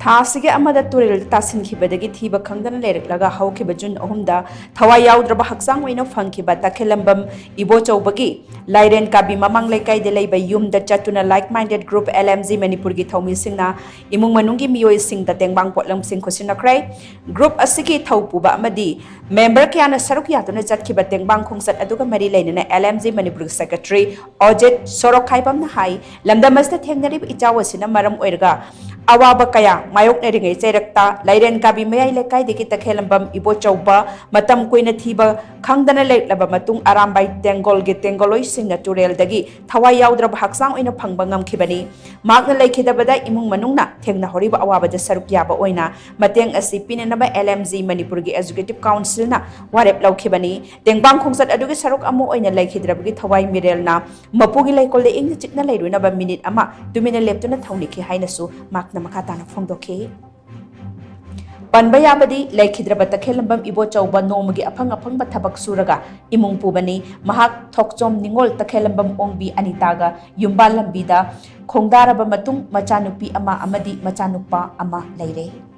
ꯊꯥꯁꯤꯒꯤ ꯑꯃꯗ ꯇꯨꯔꯦꯜ ꯇꯥꯁꯤꯟꯈꯤꯕꯗꯒꯤ ꯊꯤꯕ ꯈꯪꯗꯅ ꯂꯩꯔꯛꯂꯒ ꯍꯧꯈꯤꯕ ꯖꯨꯟ 3ꯗ ꯊꯋꯥꯏ ꯌꯥꯎꯗ꯭ꯔꯕ ꯍꯛꯆꯥꯡ ꯑꯣꯏꯅ ꯐꯪꯈꯤꯕ ꯇꯈꯦꯜꯂꯝꯕꯝ ꯏꯕꯣꯆꯧꯕꯒꯤ ꯂꯥꯏꯔꯦꯟꯀꯥꯕꯤ ꯃꯃꯥꯡ ꯂꯩꯀꯥꯏꯗ ꯂꯩꯕ ꯌꯨꯝꯗ ꯆꯠꯇꯨꯅ ꯂꯥꯏꯛ ꯃꯥꯏꯟꯗꯦꯗ ꯒ꯭ꯔꯨꯞ LMG ꯃꯅꯤꯄꯨꯔꯒꯤ ꯊꯧꯃꯤ ꯁꯤꯡꯅ ꯏꯃꯨꯡ ꯃꯅꯨꯡꯒꯤ ꯃꯤꯑꯣꯏꯁꯤꯡꯗ ꯇꯦꯡꯕꯥꯡ ꯄꯣꯠꯂꯝ ꯁꯤꯡ ꯈꯨꯠꯁꯤꯟꯅꯈ꯭ꯔꯦ꯫ ꯒ꯭ꯔꯨꯞ ꯑꯁꯤꯒꯤ ꯊꯧꯄꯨꯕ ꯑꯃꯗꯤ ꯃꯦꯝꯕꯔ ꯀꯌꯥꯅ ꯁꯔꯨꯛ ꯌꯥꯗꯨꯅ ꯆꯠꯈꯤꯕ ꯇꯦꯡꯕꯥꯡ ꯈꯣꯡꯆꯠ ꯑꯗꯨꯒ ꯃꯔꯤ ꯂꯩꯅꯅ LMG ꯃꯅꯤꯄꯨꯔꯒꯤ ꯁꯦꯀ꯭ꯔꯦꯇꯔꯤ ꯑꯣꯖꯦꯠ ꯁꯣꯔꯣꯛꯈꯥꯏꯕꯝꯅ ꯍꯥꯏ ꯂꯝꯗꯝ ꯑꯁꯤꯗ ꯊꯦꯡꯅꯔꯤꯕ ꯏꯆꯥꯎ ꯑꯁꯤꯅ ꯃꯔꯝ ꯑꯣꯏꯔꯒ ꯑꯋꯥꯕ ꯀꯌꯥ ꯃꯥꯌꯣꯛꯅꯔꯤꯉꯩ ꯆꯩꯔꯛꯇ ꯂꯩꯔꯦꯟꯀꯥꯕꯤ ꯃꯌꯥꯏ ꯂꯩꯀꯥꯏꯗꯒꯤ ꯇꯈꯦꯜꯂꯝꯕꯝ ꯏꯕꯣꯆꯧꯕ ꯃꯇꯝ ꯀꯨꯏꯅ ꯊꯤꯕ ꯈꯪꯗꯅ ꯂꯩꯔꯛꯂꯕ ꯃꯇꯨꯡ ꯑꯔꯥꯝꯕꯥꯏ ꯇꯦꯡꯒꯣꯜꯒꯤ ꯇꯦꯡꯒꯣꯂꯣꯏꯁꯤꯡꯅ ꯇꯨꯔꯦꯜꯗꯒꯤ ꯊꯋꯥꯏ ꯌꯥꯎꯗ꯭ꯔꯕ ꯍꯛꯆꯥꯡ ꯑꯣꯏꯅ ꯐꯪꯕ ꯉꯝꯈꯤꯕꯅꯤ꯫ ꯃꯍꯥꯛꯅ ꯂꯩꯈꯤꯗꯕꯗ ꯏꯃꯨꯡ ꯃꯅꯨꯡꯅ ꯊꯦꯡꯅꯍꯧꯔꯤꯕ ꯑꯋꯥꯕꯗ ꯁꯔꯨꯛ ꯌꯥꯕ ꯑꯣꯏꯅ ꯃꯇꯦꯡ ꯑꯁꯤ ꯄꯤꯅꯅꯕ LMG ꯃꯅꯤꯄꯨꯔꯒꯤ ꯑꯦꯛꯖꯤꯀ꯭ꯌꯨꯇꯤꯕ ꯀꯥꯎꯟꯁꯤꯜꯅ ꯋꯥꯔꯦꯞ ꯂꯧꯈꯤꯕꯅꯤ꯫ ꯇꯦꯡꯕꯥꯡ ꯈꯣꯡꯆꯠ ꯑꯗꯨꯒꯤ ꯁꯔꯨꯛ ꯑꯃ ꯑꯣꯏꯅ ꯂꯩꯈꯤꯗ꯭ꯔꯕꯒꯤ ꯊꯋꯥꯏ ꯃꯤꯔꯦꯜꯅ ꯃꯄꯨꯒꯤ ꯂꯩꯀꯣꯜꯗ ꯏꯪꯅ ꯆꯤꯛꯅ ꯂꯩꯔꯨꯅꯕ ꯃꯤꯅꯤꯠ ꯑꯃ ꯇꯨꯃꯤꯟꯅ ꯂꯦꯞꯇꯨꯅ ꯊꯧꯅꯤꯈꯤ ꯍꯥꯏꯅꯁꯨ ꯃꯍꯥꯛꯅ ꯃꯈꯥ ꯇꯥꯅ ꯐꯣꯡꯗꯣꯛꯈꯤ꯫ ꯄꯟꯕ ꯌꯥꯕꯗꯤ ꯂꯩꯈꯤꯗ꯭ꯔꯕ ꯇꯈꯦꯜꯂꯝꯕꯝ ꯏꯕꯣꯆꯧꯕ ꯅꯣꯡꯃꯒꯤ ꯑꯐꯪ ꯑꯐꯪꯕ ꯊꯕꯛ ꯁꯨꯔꯒ ꯏꯃꯨꯡ ꯄꯨꯕꯅꯤ꯫ ꯃꯍꯥꯛ ꯊꯣꯛꯆꯣꯝ ꯅꯤꯡꯉꯣꯜ ꯇꯈꯦꯜꯂꯝꯕꯝ ꯑꯣꯡꯕꯤ ꯑꯅꯤꯇꯥꯒ ꯌꯨꯝꯕꯥꯜ ꯂꯝꯕꯤꯗ ꯈꯣꯡꯗꯥꯔꯕ ꯃꯇꯨꯡ ꯃꯆꯥꯅꯨꯄꯤ ꯑꯃ ꯑꯃꯗꯤ ꯃꯆꯥꯅꯨꯄꯥ ꯑꯃ ꯂꯩꯔꯦ꯫